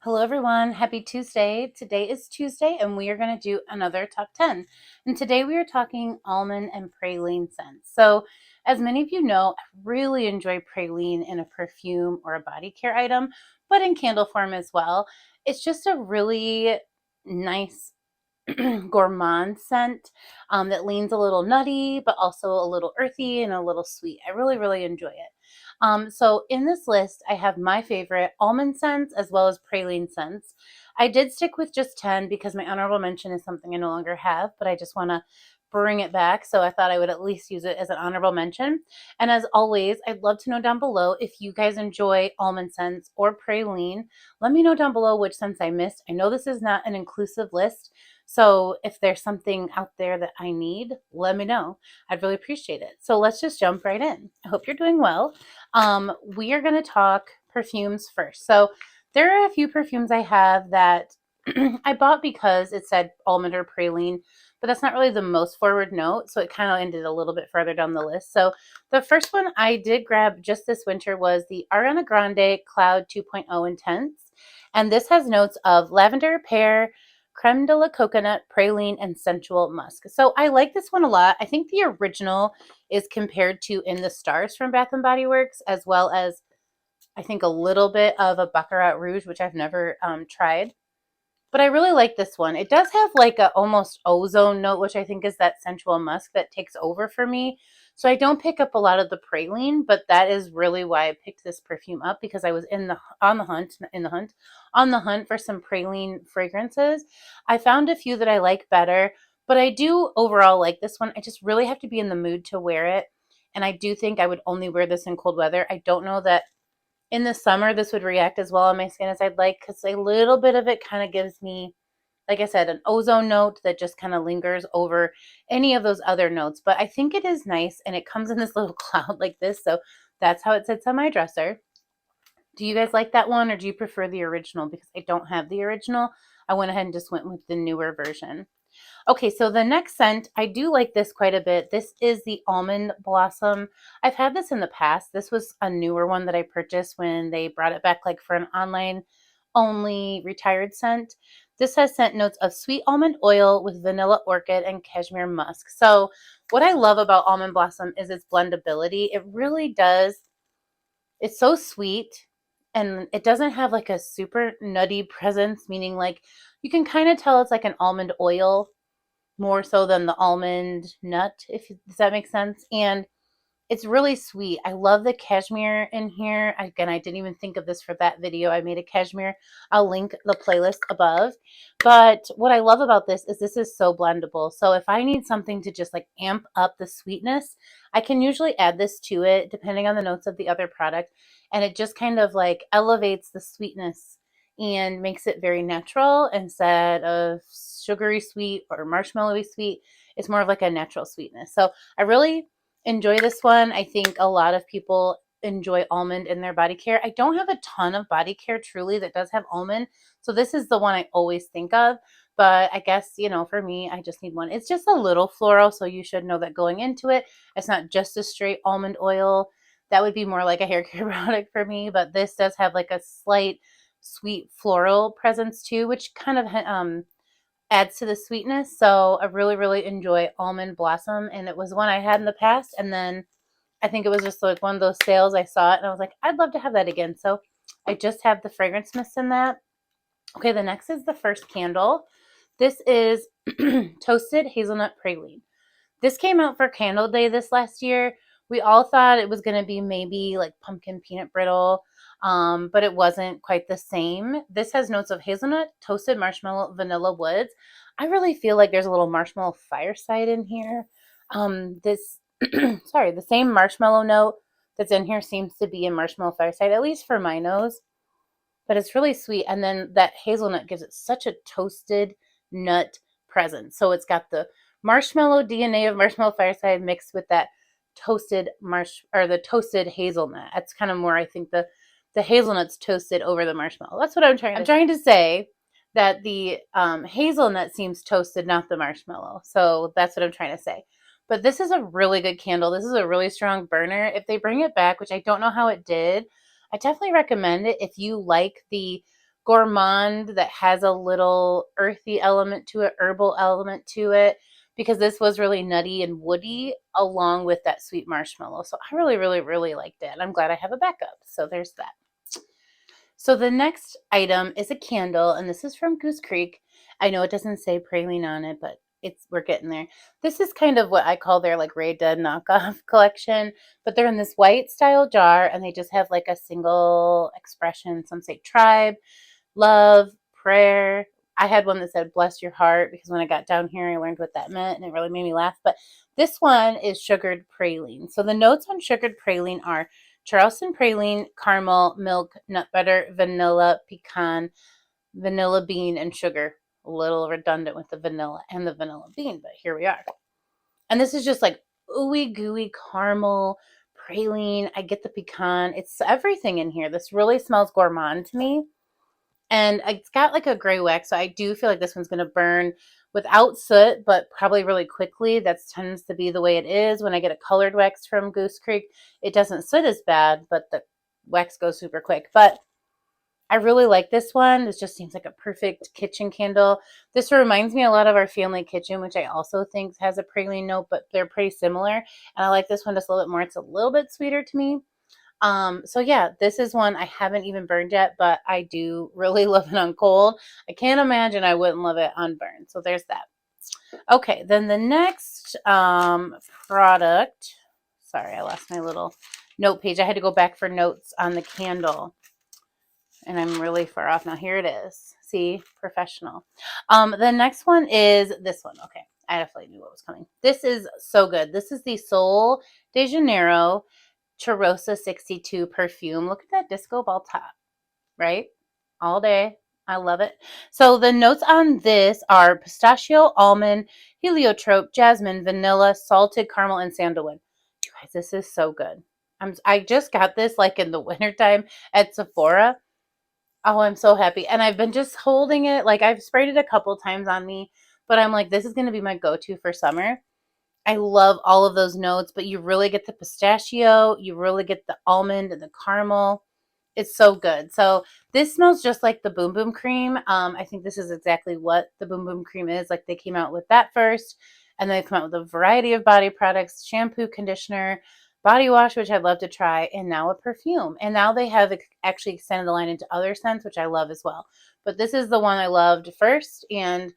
Hello everyone, happy Tuesday. Today is Tuesday and we are going to do another top 10. And today we are talking almond and praline scents. So as many of you know, I really enjoy praline in a perfume or a body care item, but in candle form as well. It's just a really nice gourmand scent that leans a little nutty, but also a little earthy and a little sweet. I really enjoy it. So in this list, I have my favorite almond scents as well as praline scents. I did stick with just 10 because my honorable mention is something I no longer have, but I just want to bring it back. So I thought I would at least use it as an honorable mention. And as always, I'd love to know down below if you guys enjoy almond scents or praline. Let me know down below which scents I missed. I know this is not an inclusive list, so if there's something out there that I need, let me know. I'd really appreciate it. So let's just jump right in. I hope you're doing well. We are going to talk perfumes first. So there are a few perfumes I have that I bought because it said almond or praline, but that's not really the most forward note. So it kind of ended a little bit further down the list. So the first one I did grab just this winter was the Ariana Grande Cloud 2.0 Intense. And this has notes of lavender, pear, creme de la coconut, praline, and sensual musk. So I like this one a lot. I think the original is compared to In the Stars from Bath and Body Works, as well as I think a little bit of a Baccarat Rouge, which I've never tried. But I really like this one. It does have like a almost ozone note, which I think is that sensual musk that takes over for me. So I don't pick up a lot of the praline, but that is really why I picked this perfume up, because I was on the hunt for some praline fragrances. I found a few that I like better, but I do overall like this one. I just really have to be in the mood to wear it. And I do think I would only wear this in cold weather. I don't know that in the summer this would react as well on my skin as I'd like, because a little bit of it kind of gives me, like I said, an ozone note that just kind of lingers over any of those other notes. But I think it is nice, and it comes in this little cloud like this, so that's how it sits on my dresser. Do you guys like that one, or do you prefer the original? Because I don't have the original. I went ahead and just went with the newer version. Okay, so the next scent, I do like this quite a bit. This is the Almond Blossom. I've had this in the past. This was a newer one that I purchased when they brought it back like for an online only retired scent. This has scent notes of sweet almond oil with vanilla orchid and cashmere musk. So what I love about Almond Blossom is its blendability. It really does. It's so sweet, and it doesn't have like a super nutty presence, meaning like you can kind of tell it's like an almond oil more so than the almond nut, if does that make sense? And it's really sweet. I love the cashmere in here. Again, I didn't even think of this for that video. I made a cashmere. I'll link the playlist above. But what I love about this is so blendable. So if I need something to just like amp up the sweetness, I can usually add this to it depending on the notes of the other product. And it just kind of like elevates the sweetness and makes it very natural instead of sugary sweet or marshmallowy sweet. It's more of like a natural sweetness. So I really enjoy this one. I think a lot of people enjoy almond in their body care. I don't have a ton of body care truly that does have almond, so this is the one I always think of. But I guess, for me, I just need one. It's just a little floral, so you should know that going into it. It's not just a straight almond oil. That would be more like a hair care product for me, but this does have like a slight sweet floral presence too, which kind of adds to the sweetness. So I really enjoy Almond Blossom, and it was one I had in the past, and then I think it was just like one of those sales. I saw it and I was like, I'd love to have that again. So I just have the fragrance mist in that. Okay, the next is the first candle. This is Toasted Hazelnut Praline. This came out for Candle Day this last year. We all thought it was going to be maybe like pumpkin peanut brittle, but it wasn't quite the same. This has notes of hazelnut, toasted marshmallow, vanilla woods. I really feel like there's a little marshmallow fireside in here. The same marshmallow note that's in here seems to be in marshmallow fireside, at least for my nose. But it's really sweet. And then that hazelnut gives it such a toasted nut presence. So it's got the marshmallow DNA of marshmallow fireside mixed with that toasted the toasted hazelnut. That's kind of more, I think, the hazelnut's toasted over the marshmallow. That's what I'm trying to say, that the hazelnut seems toasted, not the marshmallow. So that's what I'm trying to say. But this is a really good candle. This is a really strong burner. If they bring it back, which I don't know how it did, I definitely recommend it if you like the gourmand that has a little earthy element to it, herbal element to it, because this was really nutty and woody along with that sweet marshmallow. So I really, really, really liked it. I'm glad I have a backup. So there's that. So the next item is a candle, and this is from Goose Creek. I know it doesn't say praline on it, but we're getting there. This is kind of what I call their like Ray Dead knockoff collection, but they're in this white style jar, and they just have like a single expression. Some say tribe, love, prayer. I had one that said bless your heart, because when I got down here I learned what that meant and it really made me laugh. But this one is sugared praline. So the notes on sugared praline are Charleston praline, caramel, milk, nut butter, vanilla, pecan, vanilla bean, and sugar. A little redundant with the vanilla and the vanilla bean, but here we are. And this is just like ooey gooey caramel praline. I get the pecan. It's everything in here. This really smells gourmand to me. And it's got like a gray wax, so I do feel like this one's going to burn without soot, but probably really quickly. That tends to be the way it is. When I get a colored wax from Goose Creek, it doesn't soot as bad, but the wax goes super quick. But I really like this one. This just seems like a perfect kitchen candle. This reminds me a lot of our family kitchen, which I also think has a praline note, but they're pretty similar. And I like this one just a little bit more. It's a little bit sweeter to me. So yeah, this is one I haven't even burned yet, but I do really love it on cold. I can't imagine I wouldn't love it on burn. So there's that. Okay, then the next product. Sorry, I lost my little note page. I had to go back for notes on the candle. And I'm really far off now. Here it is. See, professional. The next one is this one. Okay, I definitely knew what was coming. This is so good. This is the Sol de Janeiro Cheirosa 62 perfume. Look at that disco ball top, right? All day. I love it. So the notes on this are pistachio, almond, heliotrope, jasmine, vanilla, salted caramel, and sandalwood. You guys, this is so good. I just got this like in the wintertime at Sephora. Oh, I'm so happy. And I've been just holding it. Like I've sprayed it a couple times on me, but I'm like, this is going to be my go-to for summer. I love all of those notes, but you really get the pistachio, you really get the almond and the caramel. It's so good. So this smells just like the Boom Boom Cream. I think this is exactly what the Boom Boom Cream is. Like they came out with that first, and then they come out with a variety of body products, shampoo, conditioner, body wash, which I'd love to try, and now a perfume. And now they have actually extended the line into other scents, which I love as well. But this is the one I loved first, and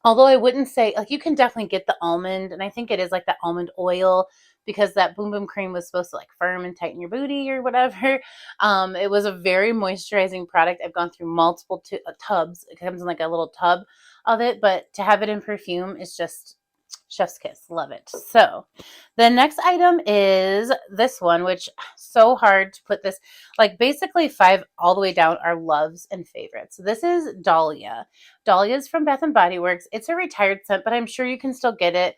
although I wouldn't say, like, you can definitely get the almond, and I think it is like the almond oil, because that Boom Boom Cream was supposed to like firm and tighten your booty or whatever. It was a very moisturizing product. I've gone through multiple tubs. It comes in like a little tub of it, but to have it in perfume is just chef's kiss. Love it. So the next item is this one, which so hard to put this, like basically 5 all the way down are loves and favorites. So this is Dahlia. Dahlia is from Bath and Body Works. It's a retired scent, but I'm sure you can still get it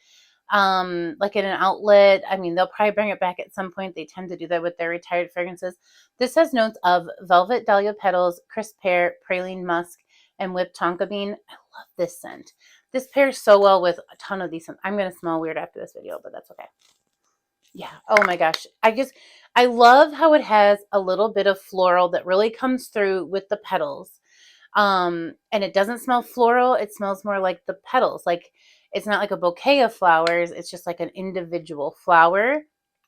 like in an outlet. I mean, they'll probably bring it back at some point. They tend to do that with their retired fragrances. This has notes of velvet dahlia petals, crisp pear, praline musk, and whipped tonka bean. I love this scent. This pairs so well with a ton of these scents. I'm going to smell weird after this video, but that's okay. Yeah. Oh my gosh. I love how it has a little bit of floral that really comes through with the petals. And it doesn't smell floral. It smells more like the petals. Like it's not like a bouquet of flowers. It's just like an individual flower,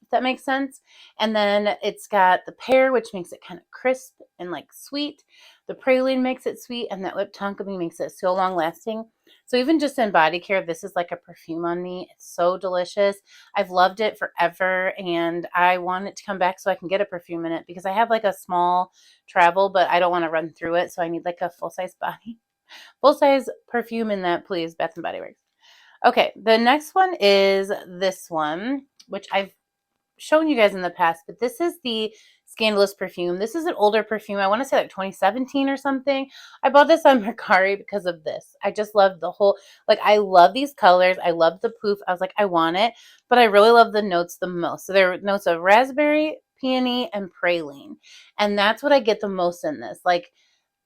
if that makes sense. And then it's got the pear, which makes it kind of crisp and like sweet. The praline makes it sweet, and that whipped tonka bean makes it so long lasting. So even just in body care, this is like a perfume on me. It's so delicious. I've loved it forever, and I want it to come back so I can get a perfume in it, because I have like a small travel, but I don't want to run through it. So I need like a full-size perfume in that, please, Bath and Body Works. Okay, the next one is this one, which I've shown you guys in the past, but this is the Scandalous perfume. This is an older perfume. I want to say like 2017 or something. I bought this on Mercari because of this. I just love the whole, like, I love these colors. I love the poof. I was like, I want it, but I really love the notes the most. So there are notes of raspberry, peony, and praline. And that's what I get the most in this. Like,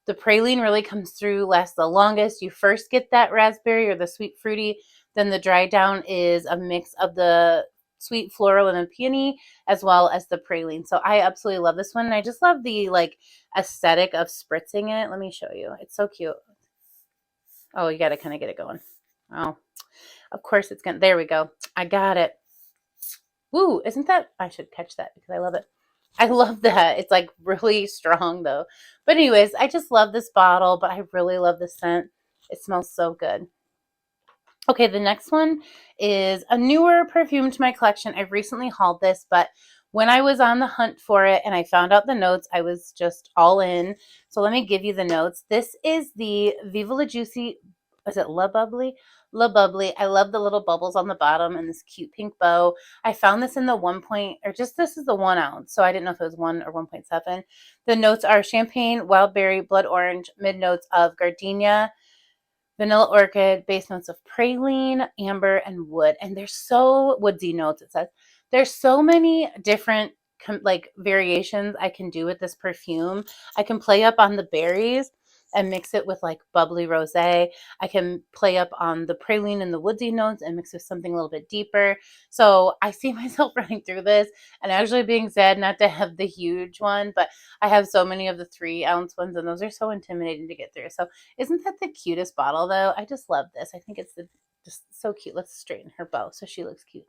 the praline really comes through, lasts the longest. You first get that raspberry or the sweet fruity. Then the dry down is a mix of the sweet floral and the peony, as well as the praline. So I absolutely love this one. And I just love the like aesthetic of spritzing it. Let me show you. It's so cute. Oh, you got to kind of get it going. Oh, of course it's going to, there we go. I got it. Woo, isn't that, I should catch that because I love it. I love that. It's like really strong though. But anyways, I just love this bottle, but I really love the scent. It smells so good. Okay, the next one is a newer perfume to my collection. I've recently hauled this, but when I was on the hunt for it and I found out the notes, I was just all in. So let me give you the notes. This is the Viva La Juicy, is it La Bubbly? La Bubbly. I love the little bubbles on the bottom and this cute pink bow. I found this in the 1 point, or just this is the 1 ounce. So I didn't know if it was 1 or 1.7. The notes are champagne, wild berry, blood orange, mid notes of gardenia, vanilla orchid, base notes of praline, amber, and wood. And there's so woodsy notes, it says. There's so many different like variations I can do with this perfume. I can play up on the berries and mix it with like bubbly rosé. I can play up on the praline and the woodsy notes and mix with something a little bit deeper. So I see myself running through this and actually being sad not to have the huge one, but I have so many of the 3 ounce ones and those are so intimidating to get through. So isn't that the cutest bottle though? I just love this. I think it's just so cute. Let's straighten her bow so she looks cute.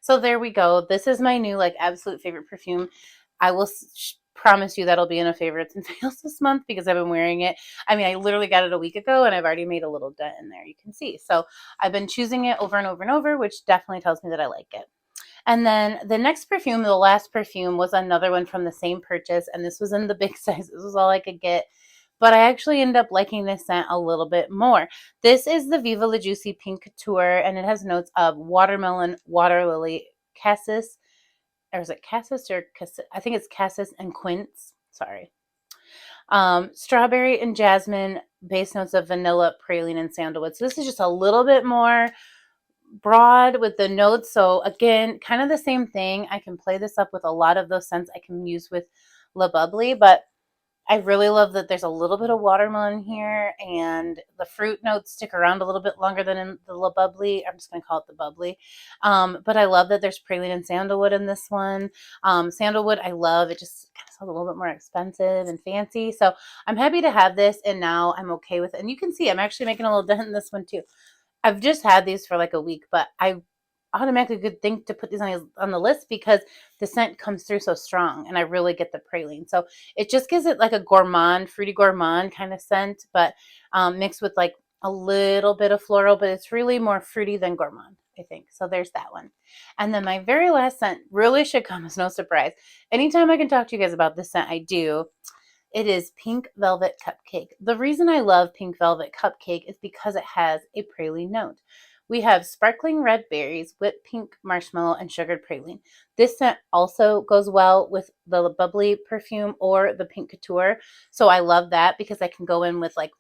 So there we go. This is my new like absolute favorite perfume. I will promise you that'll be in a favorites and fails this month because I've been wearing it. I mean, I literally got it a week ago and I've already made a little dent in there. You can see. So I've been choosing it over and over and over, which definitely tells me that I like it. And then the next perfume, the last perfume, was another one from the same purchase. And this was in the big size. This was all I could get. But I actually ended up liking this scent a little bit more. This is the Viva La Juicy Pink Couture, and it has notes of watermelon, water lily, cassis, or is it cassis or cassis? I think it's cassis and quince. Sorry. Strawberry and jasmine, base notes of vanilla, praline, and sandalwood. So this is just a little bit more broad with the notes. So again, kind of the same thing. I can play this up with a lot of those scents I can use with La Bubbly, but I really love that there's a little bit of watermelon here and the fruit notes stick around a little bit longer than in the La Bubbly. I'm just going to call it the Bubbly. But I love that there's praline and sandalwood in this one. Sandalwood, I love. It just kind of sounds a little bit more expensive and fancy. So I'm happy to have this and now I'm okay with it. And you can see I'm actually making a little dent in this one too. I've just had these for like a week, but I automatically could think to put these on the list because the scent comes through so strong and I really get the praline. So it just gives it like a gourmand, fruity gourmand kind of scent, but mixed with like a little bit of floral, but it's really more fruity than gourmand, I think. So there's that one. And then my very last scent really should come as no surprise. Anytime I can talk to you guys about this scent, I do. It is Pink Velvet Cupcake. The reason I love Pink Velvet Cupcake is because it has a praline note. We have sparkling red berries, whipped pink marshmallow, and sugared praline. This scent also goes well with the Bubbly perfume or the Pink Couture. So I love that because I can go in with like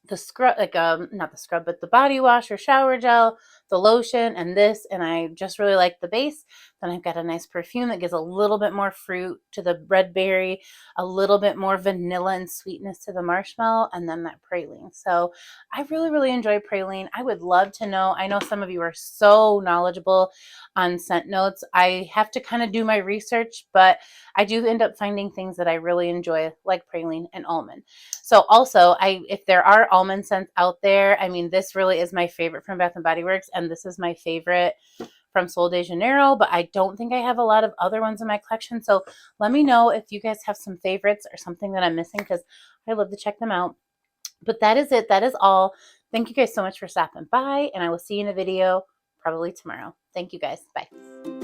the scrub, like not the scrub, but the body wash or shower gel, the lotion, and this, and I just really like the base. Then I've got a nice perfume that gives a little bit more fruit to the red berry, a little bit more vanilla and sweetness to the marshmallow, and then that praline. So I really, really enjoy praline. I would love to know. I know some of you are so knowledgeable on scent notes. I have to kind of do my research, but I do end up finding things that I really enjoy, like praline and almond. So also, if there are almond scents out there, I mean, this really is my favorite from Bath and Body Works, and this is my favorite from Sol de Janeiro, but I don't think I have a lot of other ones in my collection. So let me know if you guys have some favorites or something that I'm missing because I love to check them out. But that is it. That is all. Thank you guys so much for stopping by, and I will see you in a video probably tomorrow. Thank you guys. Bye.